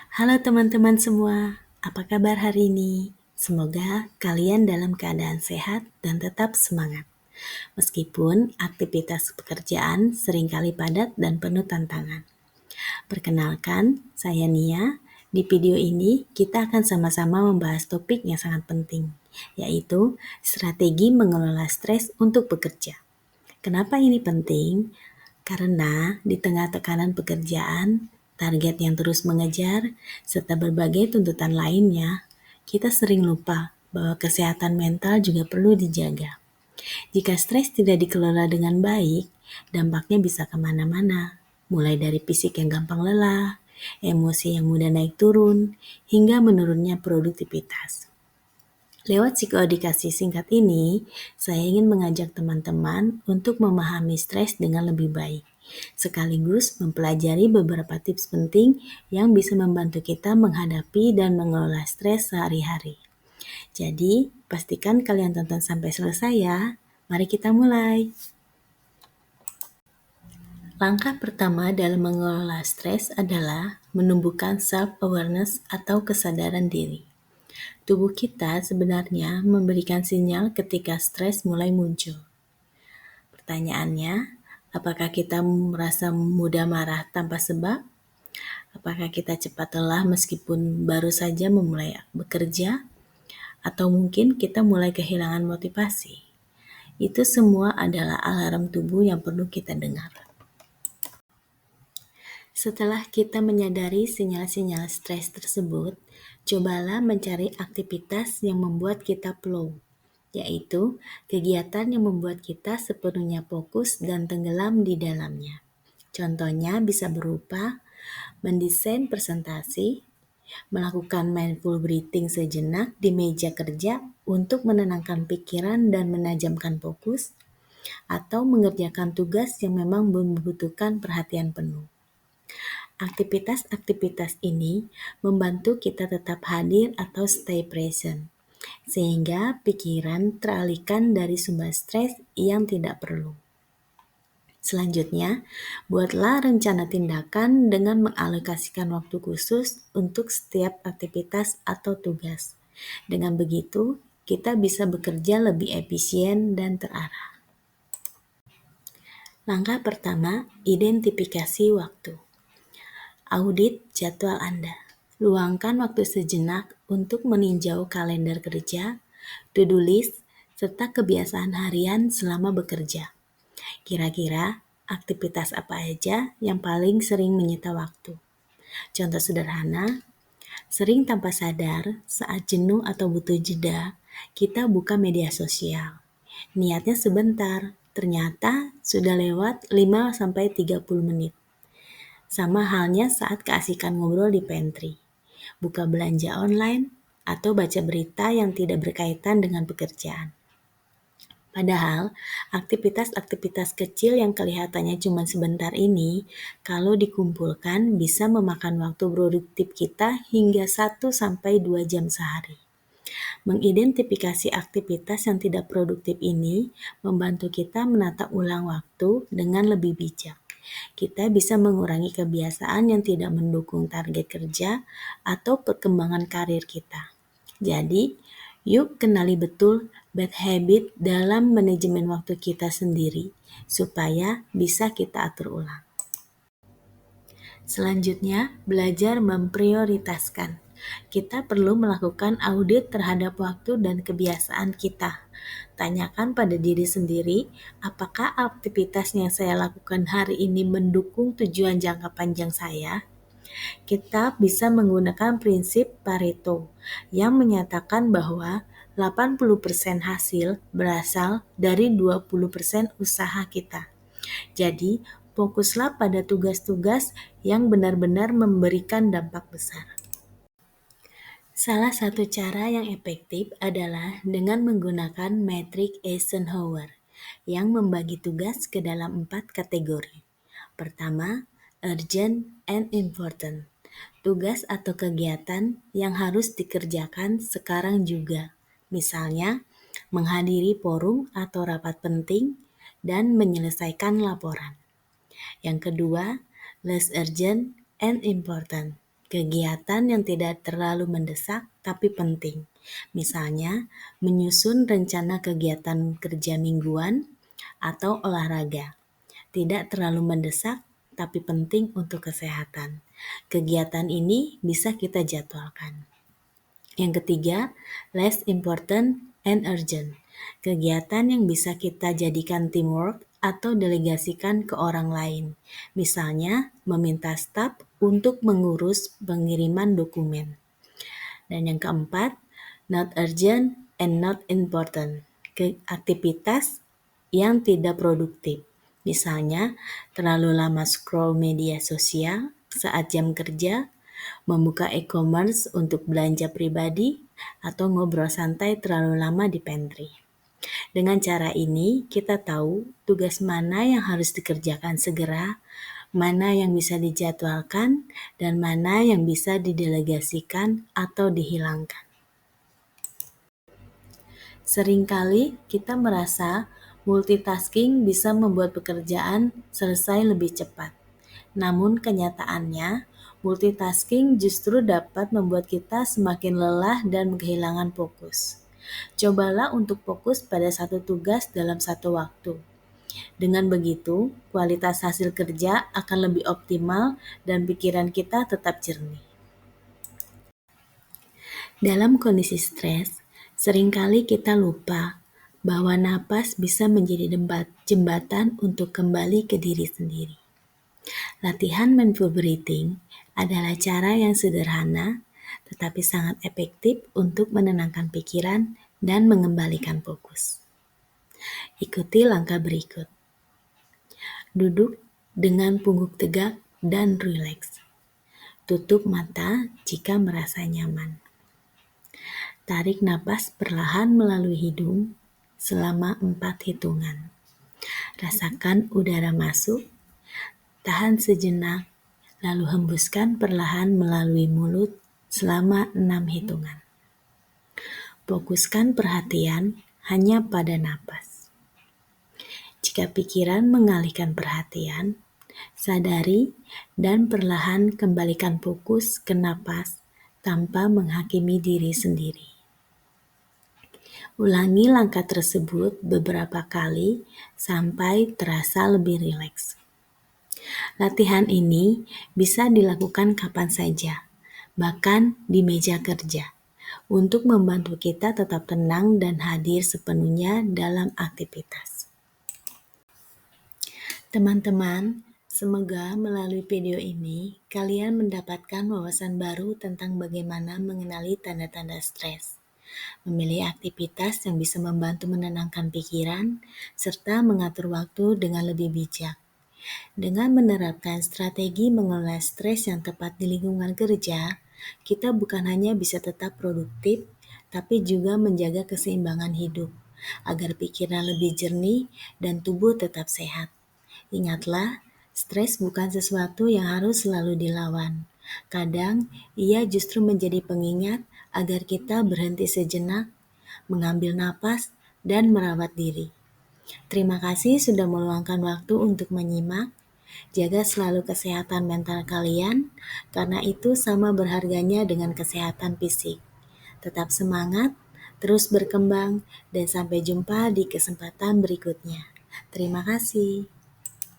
Halo teman-teman semua, apa kabar hari ini? Semoga kalian dalam keadaan sehat dan tetap semangat. Meskipun aktivitas pekerjaan seringkali padat dan penuh tantangan. Perkenalkan, saya Nia. Di video ini kita akan sama-sama membahas topik yang sangat penting, yaitu strategi mengelola stres untuk bekerja. Kenapa ini penting? Karena di tengah tekanan pekerjaan, target yang terus mengejar, serta berbagai tuntutan lainnya, kita sering lupa bahwa kesehatan mental juga perlu dijaga. Jika stres tidak dikelola dengan baik, dampaknya bisa kemana-mana, mulai dari fisik yang gampang lelah, emosi yang mudah naik turun, hingga menurunnya produktivitas. Lewat psikoedukasi singkat ini, saya ingin mengajak teman-teman untuk memahami stres dengan lebih baik, sekaligus mempelajari beberapa tips penting yang bisa membantu kita menghadapi dan mengelola stres sehari-hari. Jadi, pastikan kalian tonton sampai selesai ya. Mari kita mulai. Langkah pertama dalam mengelola stres adalah menumbuhkan self-awareness atau kesadaran diri. Tubuh kita sebenarnya memberikan sinyal ketika stres mulai muncul. Pertanyaannya, apakah kita merasa mudah marah tanpa sebab? Apakah kita cepat lelah meskipun baru saja memulai bekerja? Atau mungkin kita mulai kehilangan motivasi? Itu semua adalah alarm tubuh yang perlu kita dengar. Setelah kita menyadari sinyal-sinyal stres tersebut, cobalah mencari aktivitas yang membuat kita flow, yaitu kegiatan yang membuat kita sepenuhnya fokus dan tenggelam di dalamnya. Contohnya bisa berupa mendesain presentasi, melakukan mindful breathing sejenak di meja kerja untuk menenangkan pikiran dan menajamkan fokus, atau mengerjakan tugas yang memang membutuhkan perhatian penuh. Aktivitas-aktivitas ini membantu kita tetap hadir atau stay present, sehingga pikiran teralihkan dari sumber stres yang tidak perlu. Selanjutnya, buatlah rencana tindakan dengan mengalokasikan waktu khusus untuk setiap aktivitas atau tugas. Dengan begitu, kita bisa bekerja lebih efisien dan terarah. Langkah pertama, identifikasi waktu. Audit jadwal Anda. Luangkan waktu sejenak untuk meninjau kalender kerja, to-do list, serta kebiasaan harian selama bekerja. Kira-kira aktivitas apa aja yang paling sering menyita waktu? Contoh sederhana, sering tanpa sadar saat jenuh atau butuh jeda, kita buka media sosial. Niatnya sebentar, ternyata sudah lewat 5-30 menit. Sama halnya saat keasikan ngobrol di pantry, buka belanja online, atau baca berita yang tidak berkaitan dengan pekerjaan. Padahal, aktivitas-aktivitas kecil yang kelihatannya cuma sebentar ini, kalau dikumpulkan bisa memakan waktu produktif kita hingga 1-2 jam sehari. Mengidentifikasi aktivitas yang tidak produktif ini membantu kita menata ulang waktu dengan lebih bijak. Kita bisa mengurangi kebiasaan yang tidak mendukung target kerja atau perkembangan karir kita. Jadi, yuk kenali betul bad habit dalam manajemen waktu kita sendiri, supaya bisa kita atur ulang. Selanjutnya, belajar memprioritaskan. Kita perlu melakukan audit terhadap waktu dan kebiasaan kita. Tanyakan pada diri sendiri, apakah aktivitas yang saya lakukan hari ini mendukung tujuan jangka panjang saya? Kita bisa menggunakan prinsip Pareto yang menyatakan bahwa 80% hasil berasal dari 20% usaha kita. Jadi, fokuslah pada tugas-tugas yang benar-benar memberikan dampak besar. Salah satu cara yang efektif adalah dengan menggunakan metrik Eisenhower yang membagi tugas ke dalam 4 kategori. Pertama, urgent and important. Tugas atau kegiatan yang harus dikerjakan sekarang juga. Misalnya, menghadiri forum atau rapat penting dan menyelesaikan laporan. Yang kedua, less urgent and important. kegiatan yang tidak terlalu mendesak tapi penting. Misalnya, menyusun rencana kegiatan kerja mingguan atau olahraga. Tidak terlalu mendesak tapi penting untuk kesehatan. Kegiatan ini bisa kita jadwalkan. Yang ketiga, less important and urgent. Kegiatan yang bisa kita jadikan teamwork atau delegasikan ke orang lain. Misalnya, meminta staf untuk mengurus pengiriman dokumen. Dan yang keempat, not urgent and not important. Aktivitas yang tidak produktif. Misalnya, terlalu lama scroll media sosial saat jam kerja, membuka e-commerce untuk belanja pribadi, atau ngobrol santai terlalu lama di pantry. Dengan cara ini, kita tahu tugas mana yang harus dikerjakan segera, mana yang bisa dijadwalkan, dan mana yang bisa didelegasikan atau dihilangkan. Seringkali kita merasa multitasking bisa membuat pekerjaan selesai lebih cepat. Namun kenyataannya, multitasking justru dapat membuat kita semakin lelah dan kehilangan fokus. Cobalah untuk fokus pada satu tugas dalam satu waktu. Dengan begitu, kualitas hasil kerja akan lebih optimal dan pikiran kita tetap jernih. Dalam kondisi stres, seringkali kita lupa bahwa napas bisa menjadi jembatan untuk kembali ke diri sendiri. Latihan mindful breathing adalah cara yang sederhana tetapi sangat efektif untuk menenangkan pikiran dan mengembalikan fokus. Ikuti langkah berikut. Duduk dengan punggung tegak dan rileks. Tutup mata jika merasa nyaman. Tarik napas perlahan melalui hidung selama 4 hitungan. Rasakan udara masuk, tahan sejenak, lalu hembuskan perlahan melalui mulut selama 6 hitungan. Fokuskan perhatian hanya pada napas. Jika pikiran mengalihkan perhatian, sadari dan perlahan kembalikan fokus ke napas tanpa menghakimi diri sendiri. Ulangi langkah tersebut beberapa kali sampai terasa lebih rileks. Latihan ini bisa dilakukan kapan saja, bahkan di meja kerja, untuk membantu kita tetap tenang dan hadir sepenuhnya dalam aktivitas. Teman-teman, semoga melalui video ini kalian mendapatkan wawasan baru tentang bagaimana mengenali tanda-tanda stres, memilih aktivitas yang bisa membantu menenangkan pikiran, serta mengatur waktu dengan lebih bijak. Dengan menerapkan strategi mengelola stres yang tepat di lingkungan kerja, kita bukan hanya bisa tetap produktif, tapi juga menjaga keseimbangan hidup, agar pikiran lebih jernih dan tubuh tetap sehat. Ingatlah, stres bukan sesuatu yang harus selalu dilawan. Kadang, ia justru menjadi pengingat agar kita berhenti sejenak, mengambil napas, dan merawat diri. Terima kasih sudah meluangkan waktu untuk menyimak. Jaga selalu kesehatan mental kalian, karena itu sama berharganya dengan kesehatan fisik. Tetap semangat, terus berkembang, dan sampai jumpa di kesempatan berikutnya. Terima kasih.